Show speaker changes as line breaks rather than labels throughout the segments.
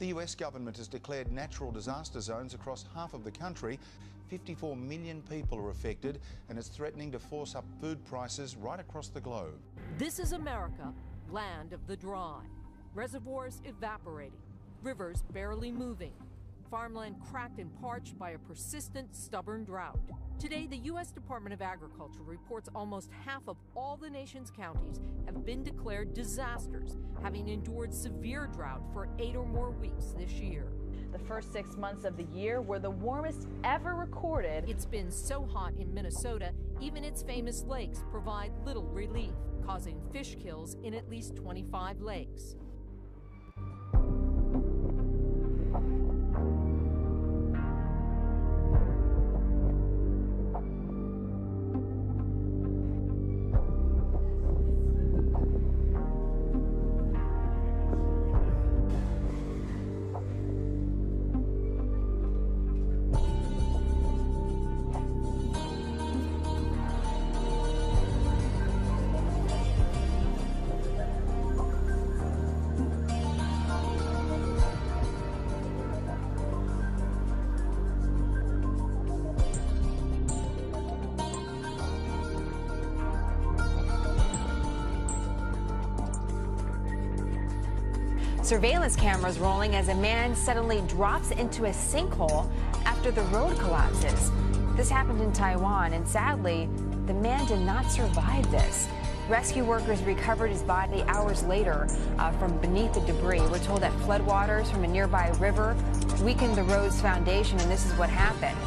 The US government has declared natural disaster zones across half of the country. 54 million people are affected, and it's threatening to force up food prices right across the globe.
This is America, land of the dry. Reservoirs evaporating, rivers barely moving, farmland cracked and parched by a persistent, stubborn drought. Today, the U.S. Department of Agriculture reports almost half of all the nation's counties have been declared disasters, having endured severe drought for 8 or more weeks this year.
The first 6 months of the year were the warmest ever recorded.
It's been so hot in Minnesota, even its famous lakes provide little relief, causing fish kills in at least 25 lakes.
Surveillance cameras rolling as a man suddenly drops into a sinkhole after the road collapses. This happened in Taiwan, and sadly, the man did not survive this. Rescue workers recovered his body hours later from beneath the debris. We're told that floodwaters from a nearby river weakened the road's foundation, and this is what happened.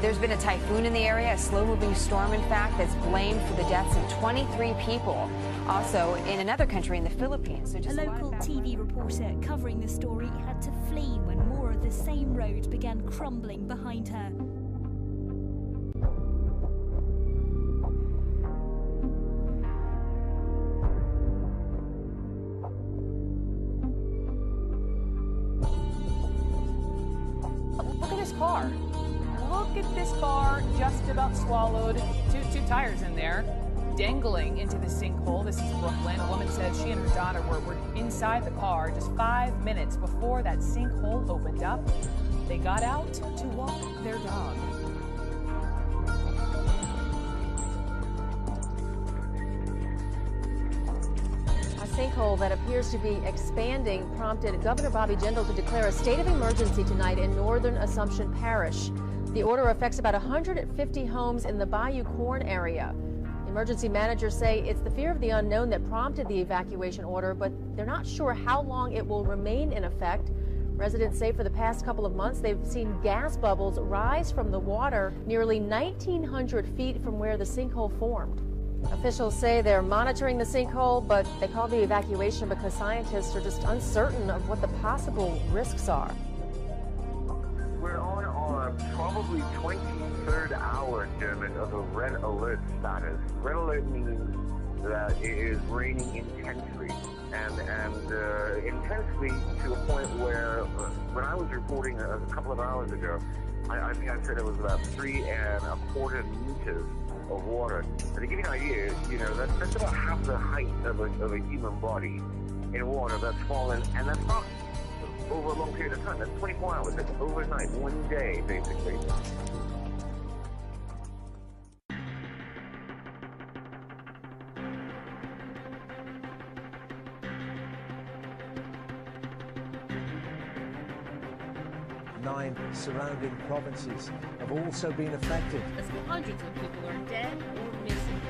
There's been a typhoon in the area, a slow-moving storm, in fact, that's blamed for the deaths of 23 people. Also, in another country, in the Philippines. So just
a local TV reporter covering the story had to flee when more of the same road began crumbling behind her.
Look at this car. Look at this car, just about swallowed. Two tires in there, dangling into the sinkhole. This is Brooklyn. A woman says she and her daughter were inside the car just 5 minutes before that sinkhole opened up. They got out to walk their dog.
A sinkhole that appears to be expanding prompted Governor Bobby Jindal to declare a state of emergency tonight in northern Assumption Parish. The order affects about 150 homes in the Bayou Corn area. Emergency managers say it's the fear of the unknown that prompted the evacuation order, but they're not sure how long it will remain in effect. Residents say for the past couple of months they've seen gas bubbles rise from the water nearly 1,900 feet from where the sinkhole formed. Officials say they're monitoring the sinkhole, but they call the evacuation because scientists are just uncertain of what the possible risks are.
We're on our probably 23rd hour, Dermot, of a red alert status. Red alert means that it is raining intensely, and intensely to a point where when I was reporting a couple of hours ago, I think I said it was about 3¼ meters of water. And to give you an idea, you know, that's about half the height of a human body in water that's fallen, and that's not over a long period of time. That's 24 hours. That's overnight, one day, basically.
Nine surrounding provinces have also been affected.
As hundreds of people are dead or missing.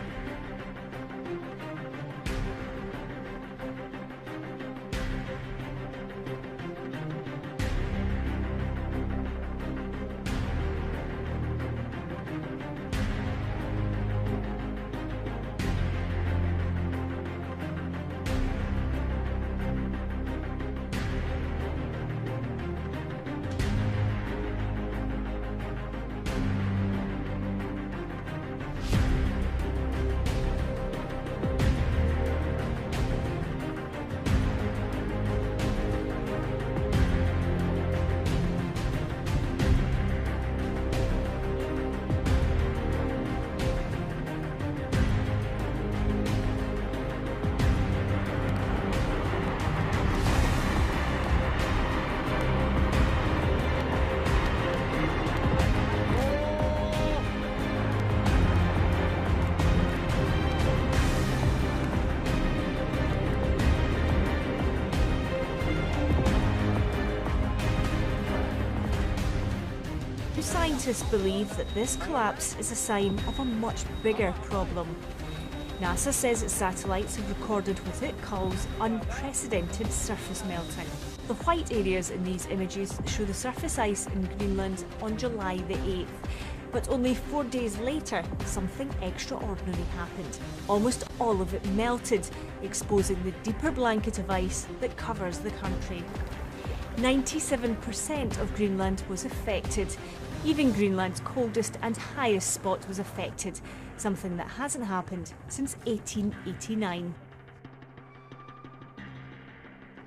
scientists believe that this collapse is a sign of a much bigger problem. NASA says its satellites have recorded what it calls unprecedented surface melting. The white areas in these images show the surface ice in Greenland on July the 8th. But only 4 days later, something extraordinary happened. Almost all of it melted, exposing the deeper blanket of ice that covers the country. 97% of Greenland was affected. Even Greenland's coldest and highest spot was affected, something that hasn't happened since 1889.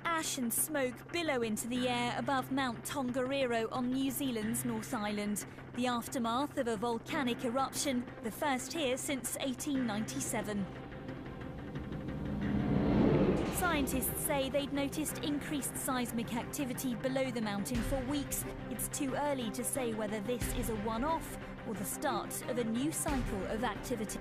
Ash and smoke billow into the air above Mount Tongariro on New Zealand's North Island, the aftermath of a volcanic eruption, the first here since 1897. Scientists say they'd noticed increased seismic activity below the mountain for weeks. It's too early to say whether this is a one-off or the start of a new cycle of activity.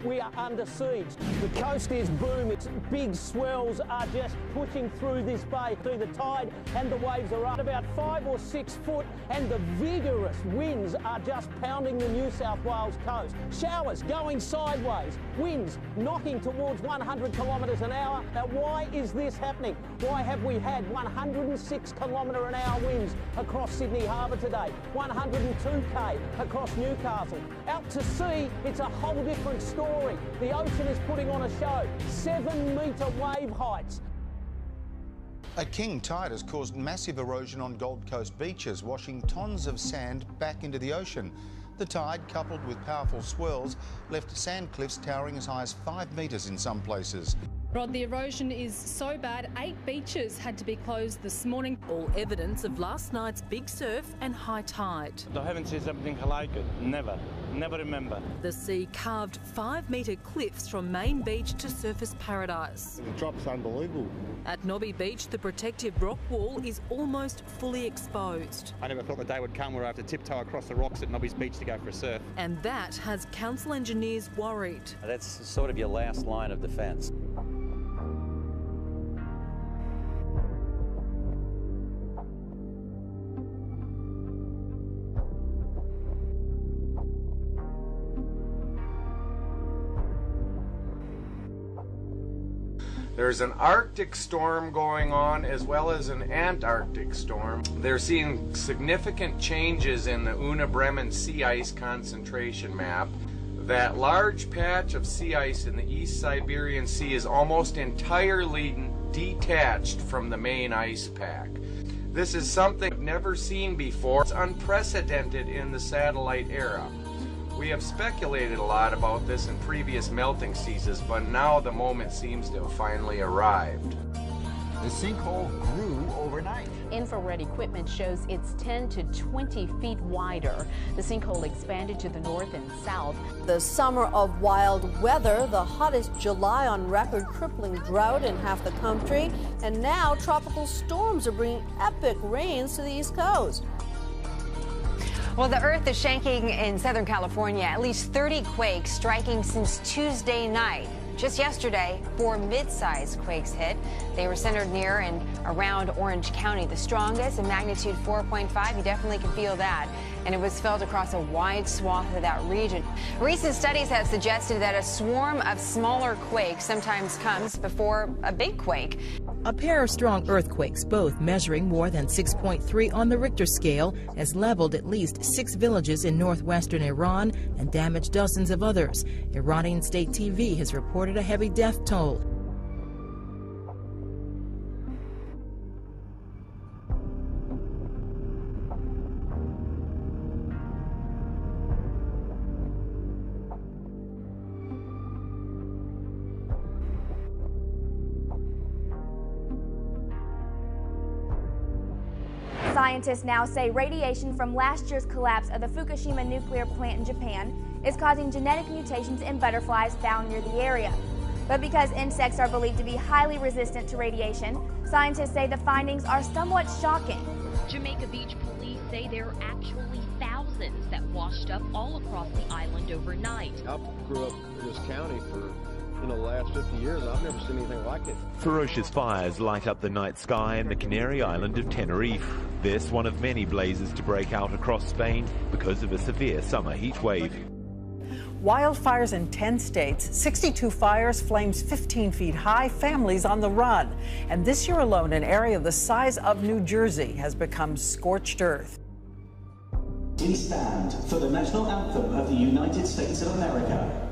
We are under siege. The coast is booming. Big swells are just pushing through this bay. The tide and the waves are up about 5 or 6 foot, and the vigorous winds are just pounding the New South Wales coast. Showers going sideways, winds knocking towards 100 kilometres an hour. Now, why is this happening? Why have we had 106 kilometre an hour winds across Sydney Harbour today? 102k across Newcastle. Out to sea, it's a whole different story. The ocean is putting on a show. 7-metre wave heights.
A king tide has caused massive erosion on Gold Coast beaches, washing tons of sand back into the ocean. The tide, coupled with powerful swirls, left sand cliffs towering as high as 5 metres in some places.
Rod, the erosion is so bad, 8 beaches had to be closed this morning.
All evidence of last night's big surf and high tide.
I haven't seen something like it. Never remember.
The sea carved 5-metre cliffs from main beach to surface paradise.
The drop's unbelievable.
At Nobby Beach, the protective rock wall is almost fully exposed.
I never thought the day would come where I have to tiptoe across the rocks at Nobby's Beach to go for a surf.
And that has council engineers worried.
That's sort of your last line of defence.
There's an Arctic storm going on as well as an Antarctic storm. They're seeing significant changes in the Una-Bremen sea ice concentration map. That large patch of sea ice in the East Siberian Sea is almost entirely detached from the main ice pack. This is something we've never seen before. It's unprecedented in the satellite era. We have speculated a lot about this in previous melting seasons, but now the moment seems to have finally arrived.
The sinkhole grew overnight.
Infrared equipment shows it's 10 to 20 feet wider. The sinkhole expanded to the north and south.
The summer of wild weather, the hottest July on record, crippling drought in half the country, and now tropical storms are bringing epic rains to the East Coast.
Well, the earth is shaking in Southern California. At least 30 quakes striking since Tuesday night. Just yesterday, 4 mid-sized quakes hit. They were centered near and around Orange County. The strongest, a magnitude 4.5. You definitely can feel that. And it was felt across a wide swath of that region. Recent studies have suggested that a swarm of smaller quakes sometimes comes before a big quake.
A pair of strong earthquakes, both measuring more than 6.3 on the Richter scale, has leveled at least 6 villages in northwestern Iran and damaged dozens of others. Iranian state TV has reported a heavy death toll.
Scientists now say radiation from last year's collapse of the Fukushima nuclear plant in Japan is causing genetic mutations in butterflies found near the area. But because insects are believed to be highly resistant to radiation, scientists say the findings are somewhat shocking.
Jamaica Beach police say there are actually thousands that washed up all across the island overnight.
I grew up in this county for the last 50 years. I've never seen anything like it.
Ferocious fires light up the night sky in the Canary island of Tenerife. This one of many blazes to break out across Spain because of a severe summer heat wave.
Wildfires in 10 states, 62 fires, flames 15 feet high, families on the run. And this year alone, an area the size of New Jersey has become scorched earth.
We stand for the national anthem of the United States of America.